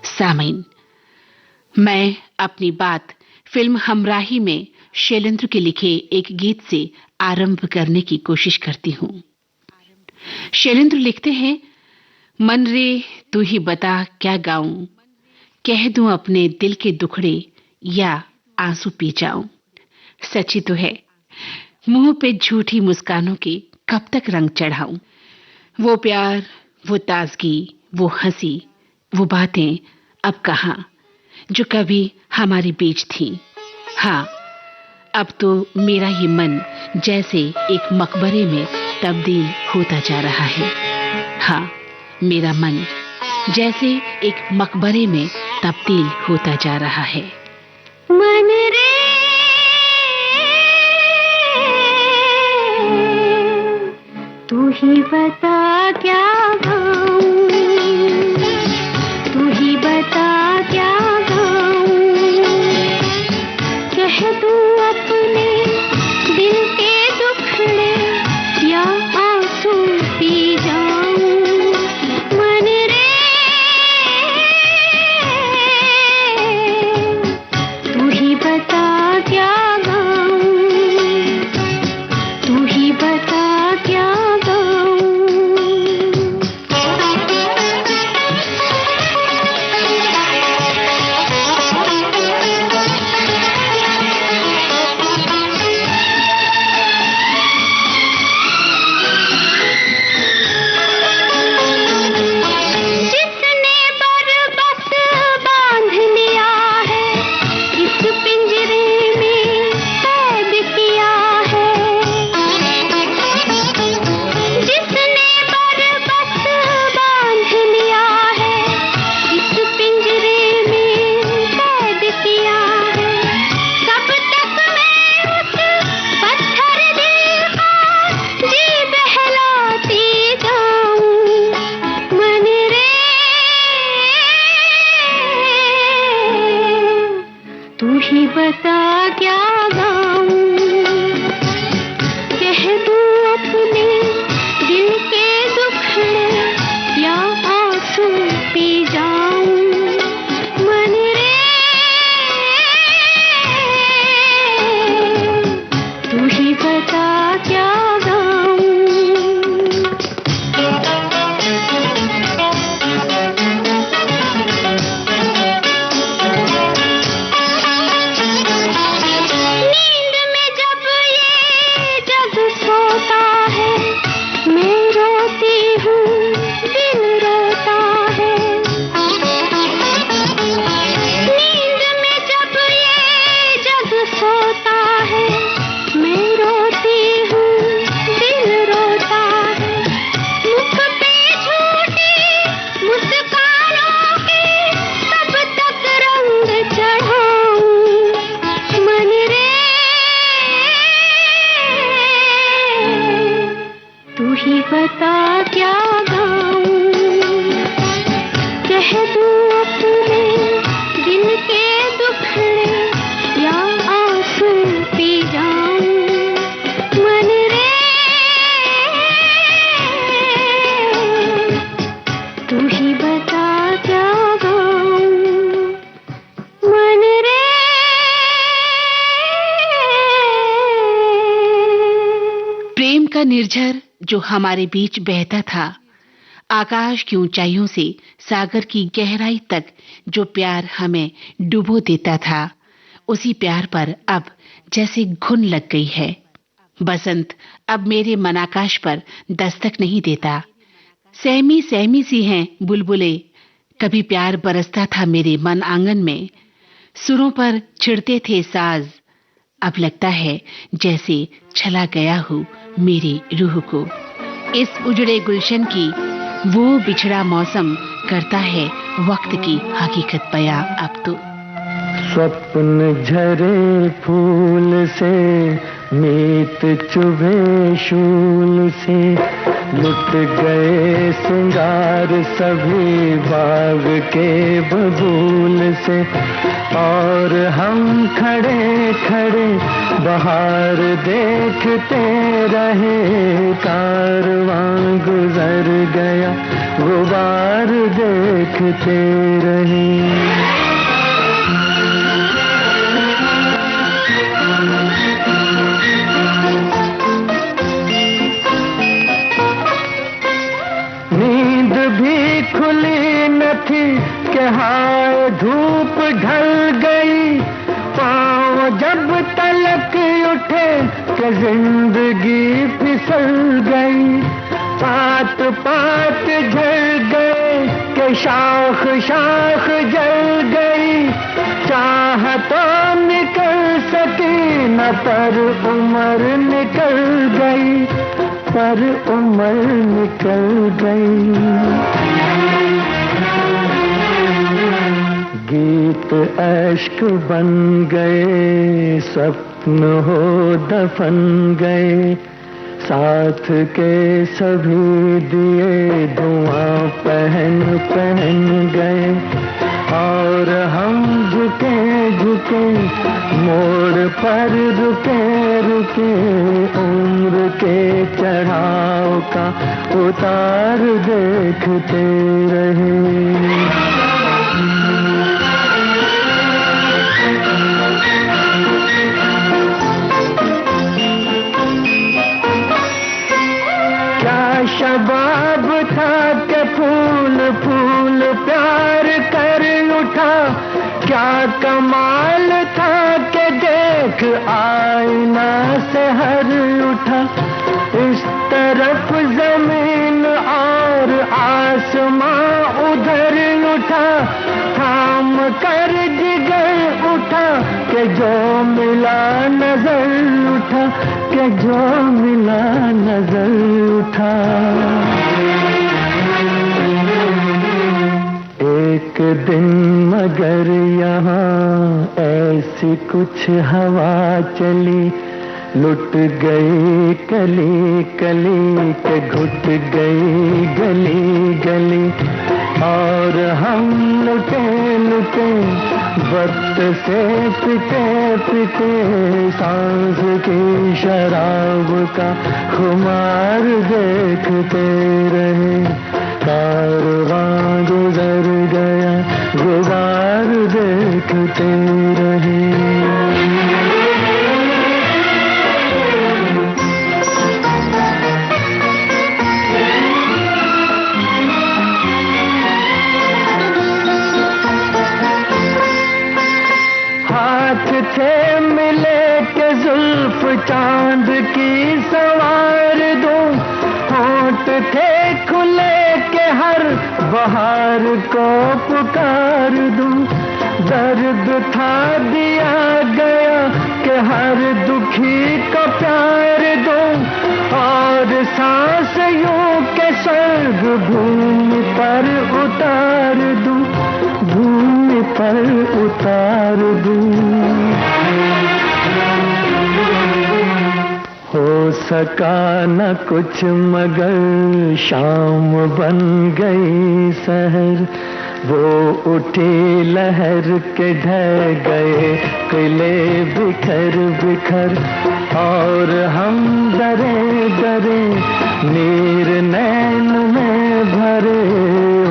सामीन, मैं अपनी बात फिल्म हमराही में शैलेंद्र के लिखे एक गीत से आरंभ करने की कोशिश करती हूँ। शैलेंद्र लिखते हैं, मन रे तू ही बता क्या गाऊं, कह दूं अपने दिल के दुखड़े या आंसू पी जाऊं। सच्ची तो है, मुंह पे झूठी मुस्कानों के कब तक रंग चढ़ाऊं। वो प्यार, वो ताजगी, वो हंसी, वो बातें अब कहाँ जो कभी हमारे बीच थी। हाँ, अब तो मेरा ये मन जैसे एक मकबरे में तब्दील होता जा रहा है। हाँ, मेरा मन जैसे एक मकबरे में तब्दील होता जा रहा है। मन रे तू ही बता क्या गाऊं, तू ही बता क्या गाऊं, कह दूं अपने दिल के दुखड़े या आंसू पी जाऊं। मन रे तू ही बता क्या गाऊं, तू ही बता क्या बता क्या गाऊं, कह दूं अपने दिल के दुखड़े या आंसू पी जाऊं। मन रे तू ही बता क्या बता क्या गाऊं, कह दूं अपने दिल के दुखड़े या आंसू पी जाऊं। मन रे तू ही बता क्या गाऊं, मन रे। प्रेम का निर्झर जो हमारे बीच बहता था, आकाश की ऊंचाइयों से सागर की गहराई तक जो प्यार हमें डुबो देता था, उसी प्यार पर अब जैसे घुन लग गई है। बसंत अब मेरे मनाकाश पर दस्तक नहीं देता। सहमी सहमी सी हैं बुलबुले, कभी प्यार बरसता था मेरे मन आंगन में, सुरों पर छिड़ते थे साज। अब लगता है जैसे छला गया हूँ मेरी रूह को। इस उजड़े गुलशन की वो बिछड़ा मौसम करता है वक्त की हकीकत बयां। अब तो स्वप्न झरे फूल से मीत चुभे शूल से, लुट गए सिंगार सभी बाग के बबूल से। और हम खड़े खड़े बहार देखते रहे, कारवां गुजर गया गुबार देखते रहे। नींद भी खुली न थी कि हाय धूप ढल गई, पाँव जब तलक उठे कि जिंदगी फिसल गई। पात पात झड़ गए कि शाख शाख जल गई, चाह तो निकल सकी न पर उम्र निकल गई, पर उम्र निकल गई। गीत अश्क बन गए, स्वप्न हो दफन गए, साथ के सभी दिए धुआं पहन पहन गए। और हम झुके झुके मोड़ पर रुके रुके, उम्र के चढ़ाव का उतार देखते रहे। शबाब था के फूल फूल प्यार कर उठा, क्या कमाल था के देख आईना से हर उठा। इस तरफ जमीन और आसमां उधर उठा, थाम कर जिगर उठा के जो मिला नजर उठा, के जो मिला नजर उठा। एक दिन मगर यहाँ ऐसी कुछ हवा चली, लुट गई कली कली के घुट गई गली गली। और हम लुटे लुटे वक्त से पिटे पिटे, सांस की शराब का खुमार देखते रहे। कारवां गुजर गया गुबार देखते रहे। थे मिले के जुल्फ चांद की सवार दूं, होंठ थे खुले के हर बहार को पुकार दूं। दर्द था दिया गया कि हर दुखी को प्यार दूं, और सांस यूं के स्वर्ग भूमि पर उतार दूं, भूमि पर उतार दूं। हो सका न कुछ मगर शाम बन गई सहर, वो उठी लहर के ढह गए किले बिखर बिखर। और हम डरे डरे नीर नैन में भरे,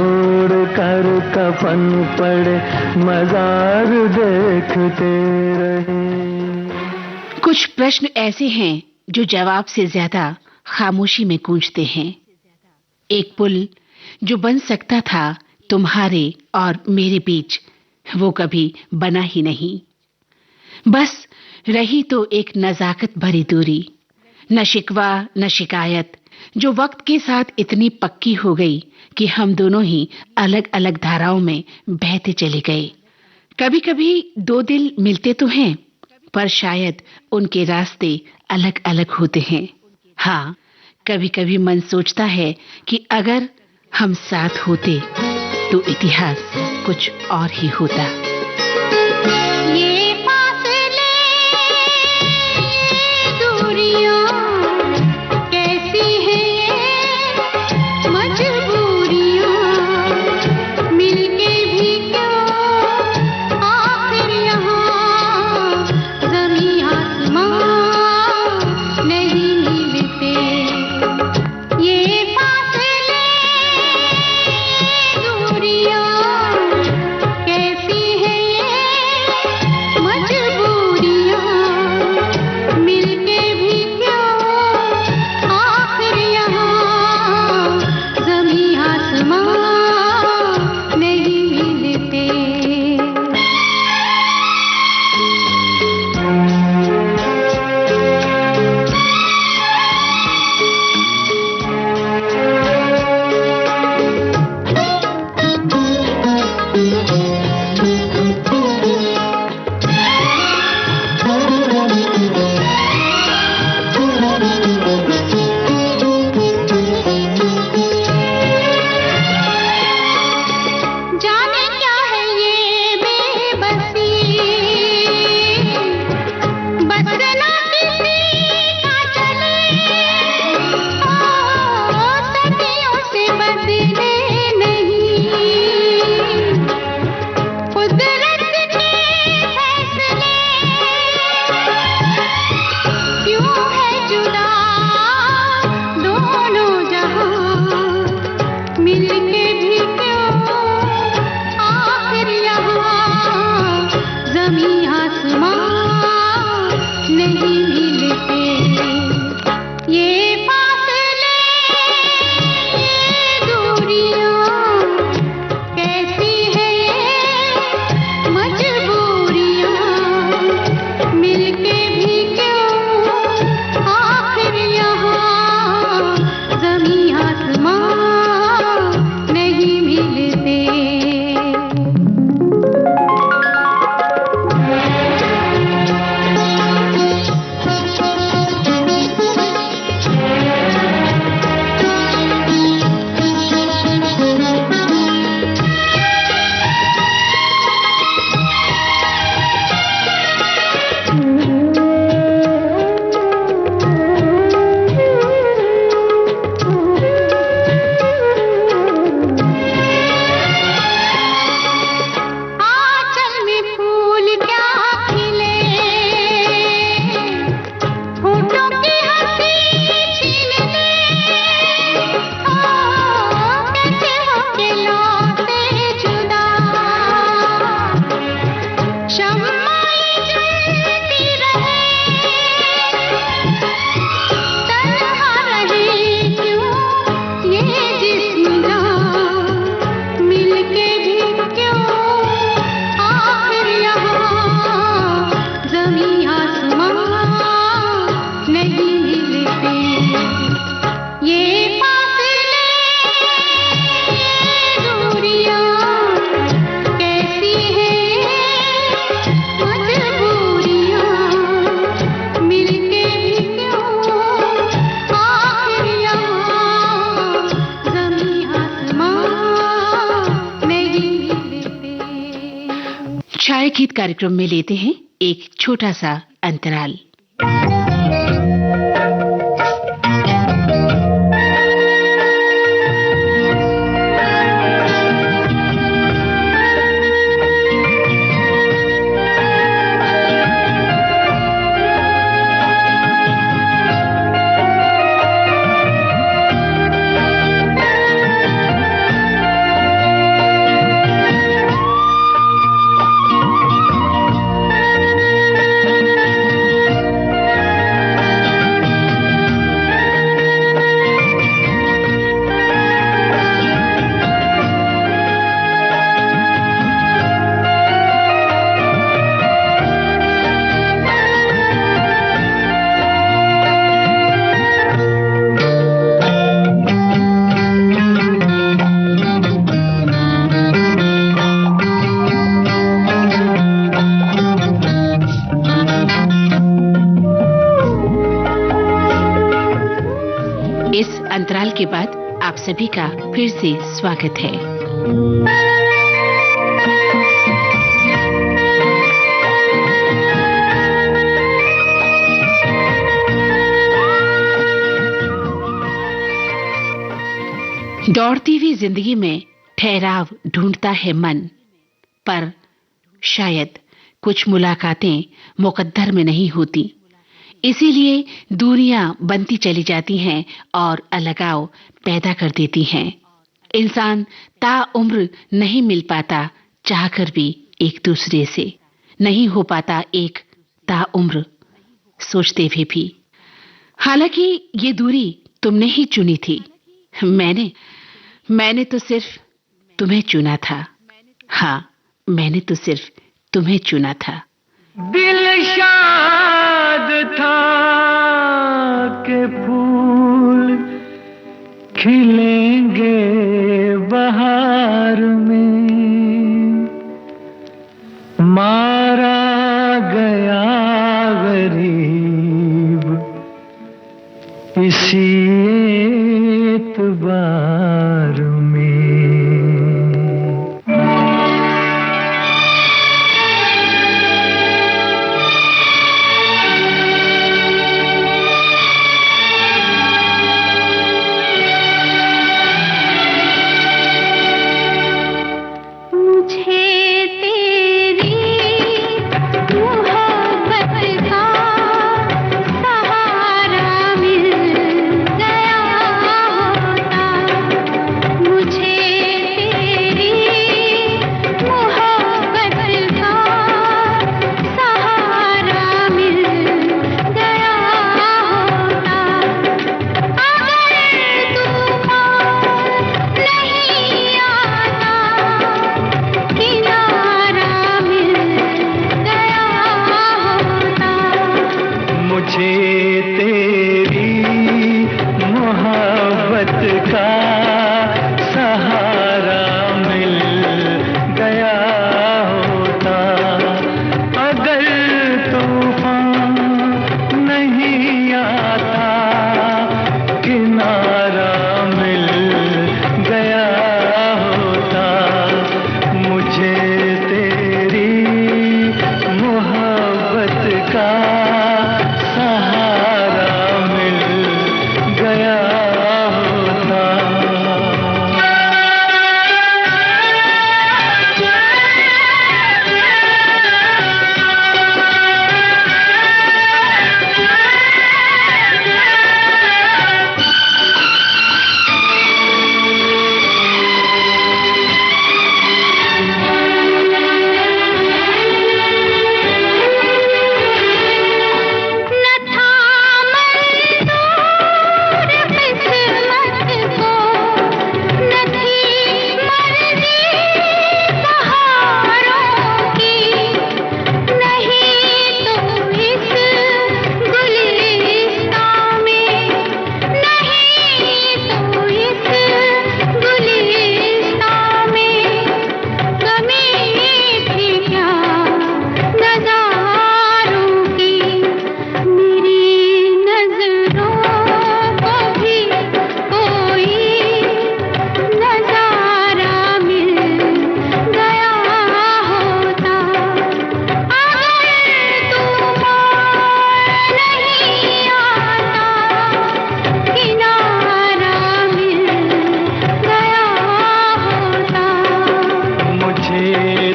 उड़ कर कफन पड़े मजार देखते रहे। कुछ प्रश्न ऐसे हैं जो जवाब से ज्यादा खामोशी में गूंजते हैं। एक पुल जो बन सकता था तुम्हारे और मेरे बीच, वो कभी बना ही नहीं। बस रही तो एक नजाकत भरी दूरी, न शिकवा न शिकायत, जो वक्त के साथ इतनी पक्की हो गई कि हम दोनों ही अलग अलग धाराओं में बहते चले गए। कभी कभी दो दिल मिलते तो हैं, पर शायद उनके रास्ते अलग अलग होते हैं। हाँ, कभी कभी मन सोचता है कि अगर हम साथ होते तो इतिहास कुछ और ही होता। ये फासले, ये छायागीत कार्यक्रम में लेते हैं एक छोटा सा अंतराल। इस अंतराल के बाद आप सभी का फिर से स्वागत है। दौड़ती हुई जिंदगी में ठहराव ढूंढता है मन, पर शायद कुछ मुलाकातें मुकद्दर में नहीं होती, इसीलिए दूरियां बनती चली जाती हैं और अलगाव पैदा कर देती हैं। इंसान ताउम्र नहीं मिल पाता, चाहकर भी एक दूसरे से नहीं हो पाता एक ताउम्र, सोचते हुए भी। हालांकि ये दूरी तुमने ही चुनी थी, मैंने तो सिर्फ तुम्हें चुना था। हाँ, मैंने तो सिर्फ तुम्हें चुना था। दिल शाद था के फूल खिलेंगे बहार में, मारा गया गरीब इसी एतबार में।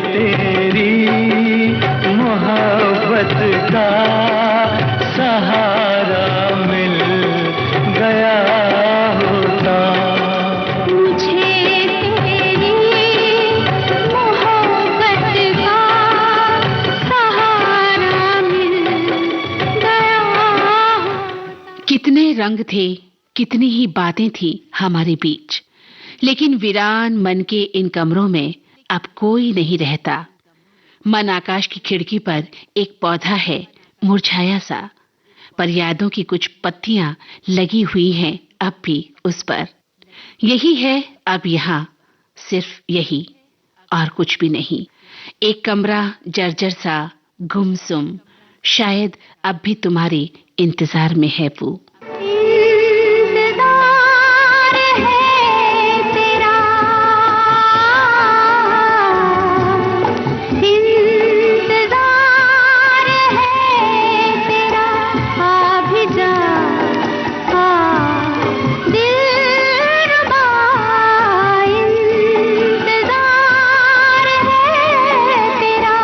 तेरी मोहब्बत का सहारा मिल गया होता। मुझे तेरी मोहब्बत का सहारा मिल गया। कितने रंग थे, कितनी ही बातें थी हमारे बीच, लेकिन वीरान मन के इन कमरों में अब कोई नहीं रहता। मन आकाश की खिड़की पर एक पौधा है, मुरझाया सा, पर यादों की कुछ पत्तियां लगी हुई हैं अब भी उस पर। यही है अब यहाँ, सिर्फ यही और कुछ भी नहीं। एक कमरा जर्जर सा, गुमसुम, शायद अब भी तुम्हारे इंतजार में है वो। इंतजार है तेरा, इंतजार है तेरा, आ भी जा, आ दिलरुबा, इंतजार है तेरा।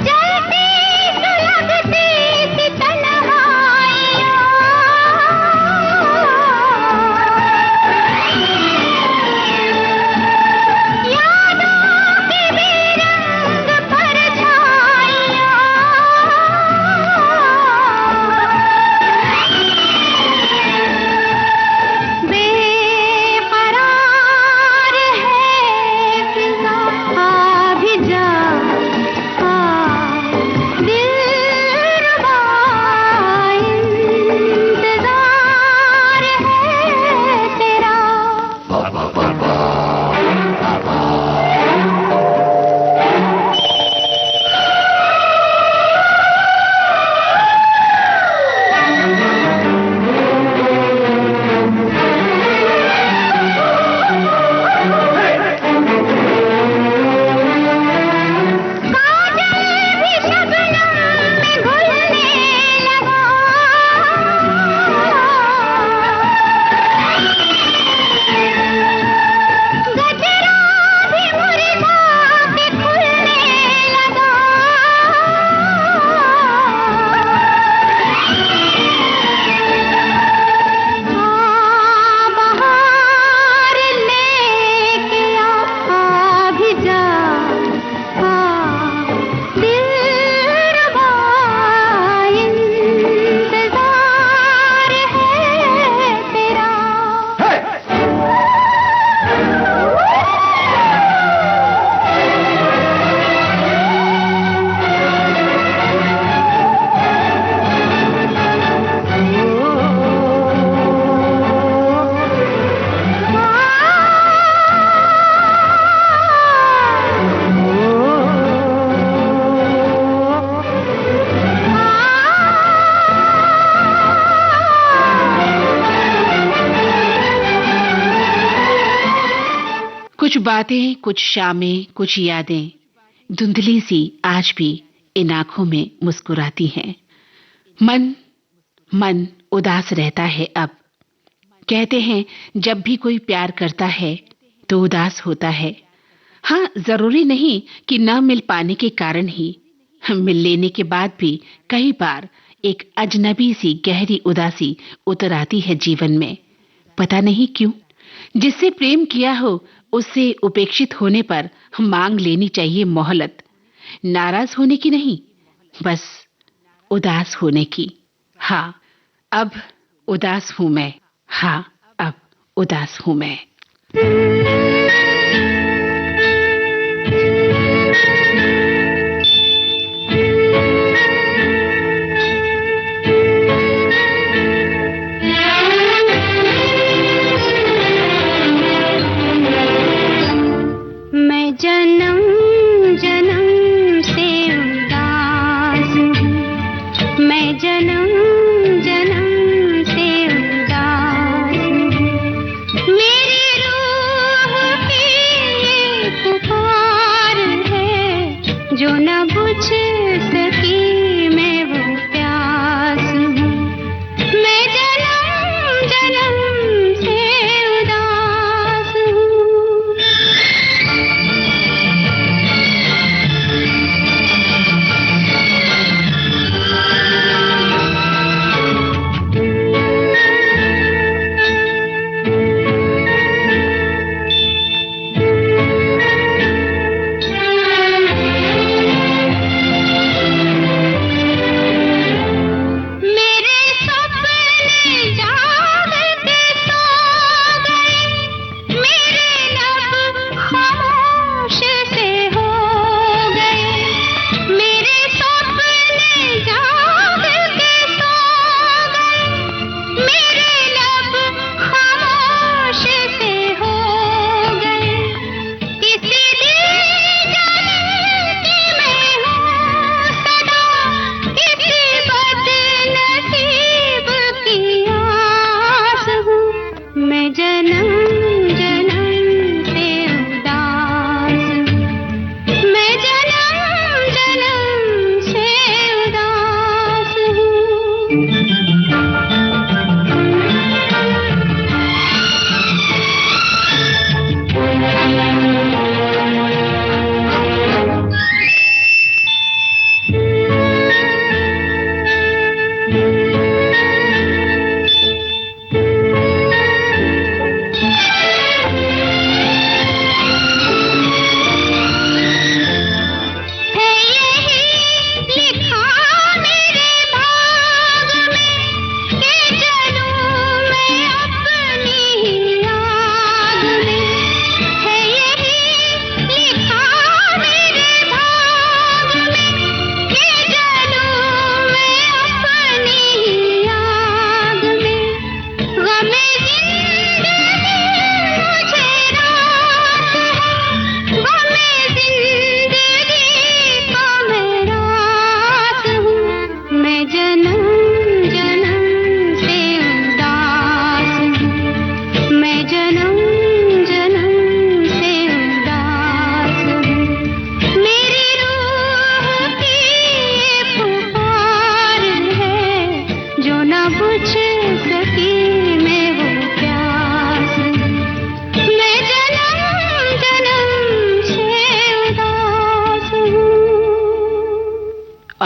जलती सुलगती सी तन्हाइयाँ, यादों की बेरंग परछाइयाँ, बेकरार है फिजा, आ भी जा, आ दिलरुबा, इंतजार है तेरा। काजल भी शबनम में घुलने लगा, गजरा भी मुरझा के खुलने लगा। बहार लेके आ भी जा, दिलरुबा, इंतजार है तेरा। कुछ बातें, कुछ शामें, कुछ यादें धुंधली सी आज भी इन आंखों में मुस्कुराती हैं। मन मन उदास रहता है अब। कहते हैं जब भी कोई प्यार करता है तो उदास होता है। हाँ, जरूरी नहीं कि न मिल पाने के कारण ही, मिल लेने के बाद भी कई बार एक अजनबी सी गहरी उदासी उतर आती है जीवन में। पता नहीं क्यों। जिससे प्रेम किया हो उससे उपेक्षित होने पर मांग लेनी चाहिए मोहलत। नाराज होने की नहीं, बस उदास होने की। हाँ, अब उदास हूं मैं। हाँ, अब उदास हूं मैं। मैं जन्म जन्म से उदास हूँ, मैं जन्म जन्म से उदास हूँ। मेरी रूह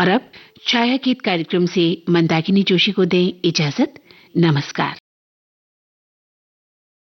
और अब छाया गीत कार्यक्रम से मंदाकिनी जोशी को दें इजाजत। नमस्कार।